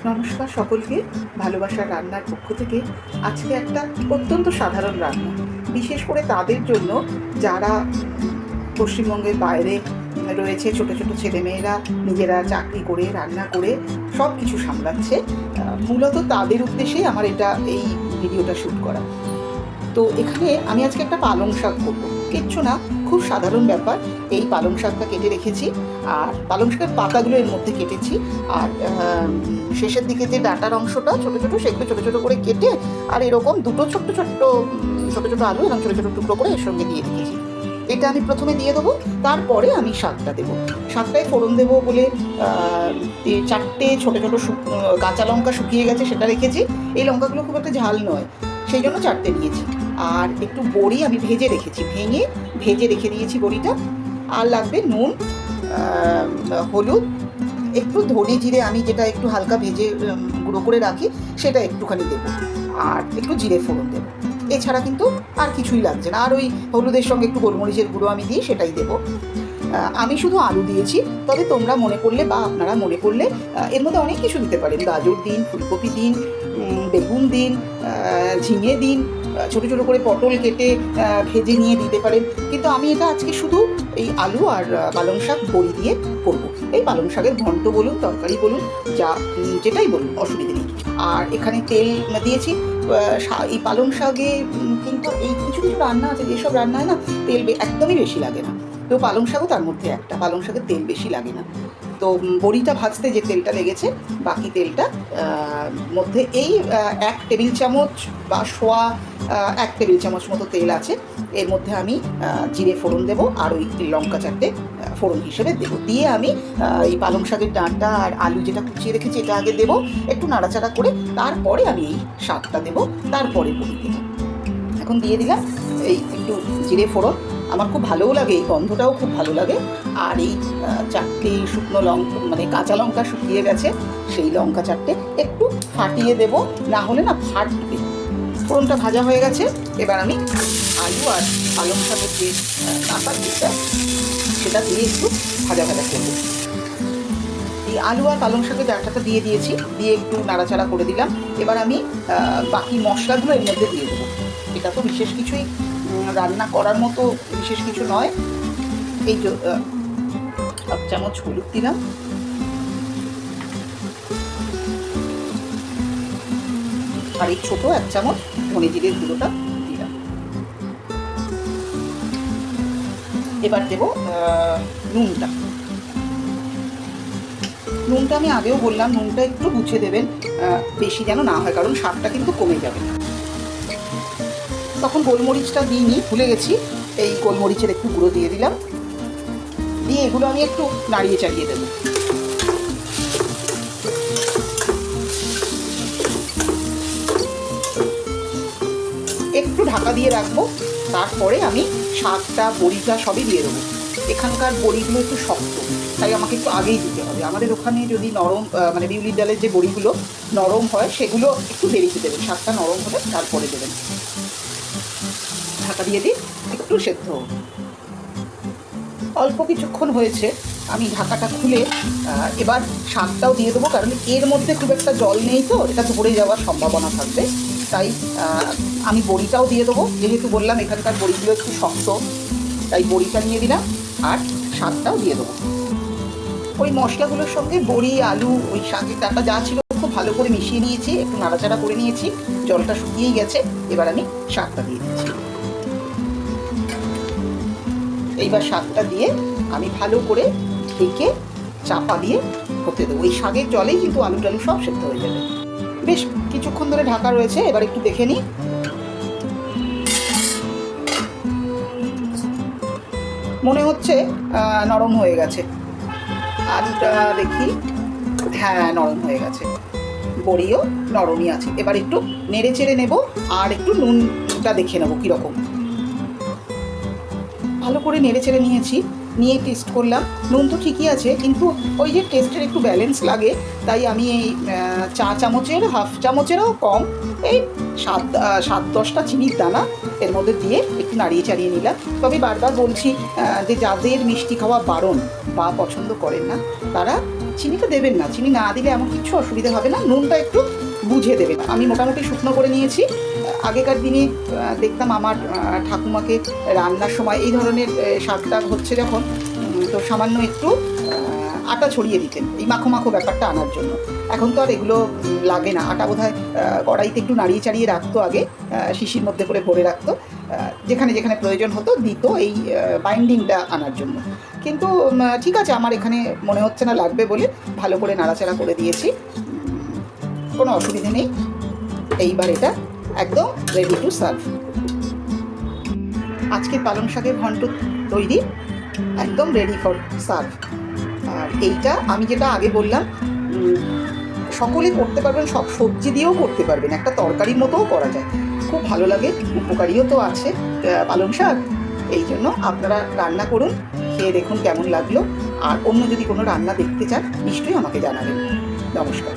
নমস্কার সকলকে। ভালোবাসার রান্নার পক্ষ থেকে আজকে একটা অত্যন্ত সাধারণ রান্না, বিশেষ করে তাদের জন্য যারা পশ্চিমবঙ্গের বাইরে রয়েছে। ছোট ছোট ছেলেমেয়েরা নিজেরা চাকরি করে রান্না করে সব কিছু সামলাচ্ছে। মূলত তাদের উদ্দেশ্যেই আমার এই ভিডিওটা শ্যুট করা। তো এখানে আমি আজকে একটা পালং শাক করবো, কিচ্ছু না, খুব সাধারণ ব্যাপার। এই পালং শাকটা কেটে রেখেছি, আর পালং শাকের পাতাগুলো এর মধ্যে কেটেছি, আর শেষের দিকে যে ডাঁটার অংশটা ছোটো ছোটো, সেগুলো ছোটো ছোটো করে কেটে আর এরকম দুটো ছোট্ট ছোট্ট ছোটো ছোটো আলু এরকম ছোটো ছোটো টুকরো করে এর সঙ্গে দিয়ে রেখেছি। এটা আমি প্রথমে দিয়ে দেবো, তারপরে আমি শাকটা দেবো। শাকটায় ফোড়ন দেবো বলে 4টে ছোটো ছোটো কাঁচা লঙ্কা শুকিয়ে গেছে, সেটা রেখেছি। এই লঙ্কাগুলো খুব একটা ঝাল নয়, সেই জন্য 4টে নিয়েছি। আর একটু বড়ি আমি ভেজে রেখেছি, ভেজে রেখে দিয়েছি বড়িটা। আর লাগবে নুন, হলুদ, একটু ধনে জিরে আমি যেটা একটু হালকা ভেজে গুঁড়ো করে রাখি সেটা একটুখানি দেবো, আর একটু জিরে ফোড়ন দেবো। এছাড়া কিন্তু আর কিছুই লাগছে না। আর ওই হলুদের সঙ্গে একটু গোলমরিচের গুঁড়ো আমি দিই, সেটাই দেবো। আমি শুধু আলু দিয়েছি, তবে তোমরা মনে করলে বা আপনারা মনে করলে এর মধ্যে অনেক কিছু দিতে পারেন। গাজর দিন, ফুলকপি দিন, বেগুন দিন, ঝিঙে দিন, ছোটো ছোটো করে পটল কেটে ভেজে নিয়ে দিতে পারেন। কিন্তু আমি এটা আজকে শুধু এই আলু আর পালং শাক বড়ি দিয়ে করব। এই পালং শাকের ঘন্ট বলুন, তরকারি বলুন, যেটাই বলুন, অসুবিধে নেই। আর এখানে তেল দিয়েছি। এই পালং শাকে কিন্তু এই কিছু কিছু রান্না আছে, যেসব রান্নায় না তেল একদমই বেশি লাগে না, তো পালং শাকও তার মধ্যে একটা। পালং শাকের তেল বেশি লাগে না। তো বড়িটা ভাজতে যে তেলটা লেগেছে, বাকি তেলটা মধ্যে এই 1 টেবিল চামচ বা 1 টেবিল চামচ মতো তেল আছে। এর মধ্যে আমি জিরে ফোড়ন দেবো, আর ওই লঙ্কা 4টে ফোড়ন হিসেবে দেবো। দিয়ে আমি এই পালং শাকের ডাঁটা আর আলু যেটা কুচিয়ে রেখেছি এটা আগে দেবো, একটু নাড়াচাড়া করে। তারপরে আমি এই শাকটা দেবো, তারপরে বড়ি দেবো। এখন দিয়ে দিলাম এই একটু জিরে ফোড়ন। আমার খুব ভালোও লাগে, এই গন্ধটাও খুব ভালো লাগে। আর এই 4টে শুকনো লঙ্কা, মানে কাঁচা লঙ্কা শুকিয়ে গেছে, সেই লঙ্কা 4টে একটু ফাটিয়ে দেব, না হলে না ফাটবে। ফোড়নটা ভাজা হয়ে গেছে, এবার আমি আলু আর পালং শাকের যে কাঁচা দিকটা সেটা দিয়ে একটু ভাজা ভাজা করবো। এই আলু আর পালং শাকের ডাঁটাটা দিয়ে দিয়েছি, দিয়ে একটু নাড়াচাড়া করে দিলাম। এবার আমি বাকি মশলাগুলো এর মধ্যে দিয়ে দেবো। এটা তো বিশেষ কিছুই রান্না করার মতো বিশেষ কিছু নয়। এই 1 চামচ হলুদ দিলাম, আর এই ছোটো 1 চামচ ধনে জিরের গুঁড়োটা দিলাম। এবার দেবো নুনটা। নুনটা আমি আগেও বললাম, নুনটা একটু বুঝে দেবেন, বেশি যেন না হয়, কারণ স্বাদটা কিন্তু কমে যাবে। তখন গোলমরিচটা দিইনি, ভুলে গেছি। এই গোলমরিচের একটু গুঁড়ো দিয়ে দিলাম, দিয়ে এগুলো আমি একটু নাড়িয়ে চাড়িয়ে দেবো। একটু ঢাকা দিয়ে রাখবো, তারপরে আমি শাকটা বড়িটা সবই দিয়ে দেবো। এখানকার বড়িগুলো একটু শক্ত, তাই আমাকে একটু আগেই দিতে হবে। আমাদের ওখানে যদি নরম, মানে বিউলির ডালের যে বড়িগুলো নরম হয়, সেগুলো একটু দেরিতে দেবেন। শাকটা নরম হলে তারপরে দেবেন। ঢাকা দিয়ে দিই, একটু সেদ্ধ হোক। অল্প কিছুক্ষণ হয়েছে, আমি ঢাকাটা খুলে এবার শাকটাও দিয়ে দেবো, কারণ এর মধ্যে খুব একটা জল নেই, তো এটা ধরে যাওয়ার সম্ভাবনা থাকবে। তাই আমি বড়িটাও দিয়ে দেবো, যেহেতু বললাম এখানকার বড়িগুলো একটু শক্ত, তাই বড়িটা নিয়ে দিলাম, আর শাকটাও দিয়ে দেবো। ওই মশলাগুলোর সঙ্গে বড়ি, আলু, ওই শাকের ডাঁটা যা ছিল খুব ভালো করে মিশিয়ে নিয়েছি, একটু নাড়াচাড়া করে নিয়েছি। জলটা শুকিয়েই গেছে, এবার আমি শাকটা দিয়ে দিচ্ছি। এইবার শাকটা দিয়ে আমি ভালো করে ঢেকে চাপা দিয়ে হতে দেবো। ওই শাকের জলেই কিন্তু আলু টালু সব সেদ্ধ হয়ে যাবে। বেশ কিছুক্ষণ ধরে ঢাকা রয়েছে, এবার একটু দেখে নিই। মনে হচ্ছে নরম হয়ে গেছে। আলুটা দেখি, হ্যাঁ নরম হয়ে গেছে, বড়িও নরমই আছে। এবার একটু নেড়ে চেড়ে নেব, আর একটু নুনটা দেখে নেবো কীরকম। ভালো করে নেড়ে চেড়ে নিয়েছি, নিয়ে টেস্ট করলাম। নুন তো ঠিকই আছে, কিন্তু ওই যে টেস্টের একটু ব্যালেন্স লাগে, তাই আমি এই 1 চামচের হাফ চামচেরও কম, এই 7-10টা চিনির দানা এর মধ্যে দিয়ে একটু নাড়িয়ে চাড়িয়ে নিলাম। তবে বারবার বলছি যে যাদের মিষ্টি খাওয়া বারণ বা পছন্দ করেন না, তারা চিনিটা দেবেন না, চিনি না দিলে এমন কিছু অসুবিধা হবে না, নুনটা একটু বুঝে দেবেন। আমি মোটামুটি শুকনো করে নিয়েছি। আগেকার দিনে দেখতাম আমার ঠাকুমাকে রান্নার সময় এই ধরনের শাকটা হচ্ছে যখন, তো সামান্য একটু আটা ছড়িয়ে দিতেন এই মাখো মাখো ব্যাপারটা আনার জন্য। এখন তো আর এগুলো লাগে না। আটা বোধহয় কড়াইতে একটু নাড়িয়ে চাড়িয়ে রাখতো আগে, শিশির মধ্যে করে ভরে রাখতো, যেখানে যেখানে প্রয়োজন হতো দিত এই বাইন্ডিংটা আনার জন্য। কিন্তু ঠিক আছে, আমার এখানে মনে হচ্ছে না লাগবে বলে ভালো করে নাড়াচাড়া করে দিয়েছি, কোনো অসুবিধে নেই। এইবার এটা একদম রেডি টু সার্ভ। আজকের পালং শাকের ঘন্ট তৈরি, একদম রেডি ফর সার্ভ। আর এইটা আমি যেটা আগে বললাম, সকলে করতে পারবেন, সব সবজি দিয়েও করতে পারবেন, একটা তরকারির মতোও করা যায়, খুব ভালো লাগে, উপকারীও তো আছে পালং শাক। এই জন্য আপনারা রান্না করুন, খেয়ে দেখুন কেমন লাগলো। আর অন্য যদি কোনো রান্না দেখতে চান নিশ্চয়ই আমাকে জানাবেন। নমস্কার।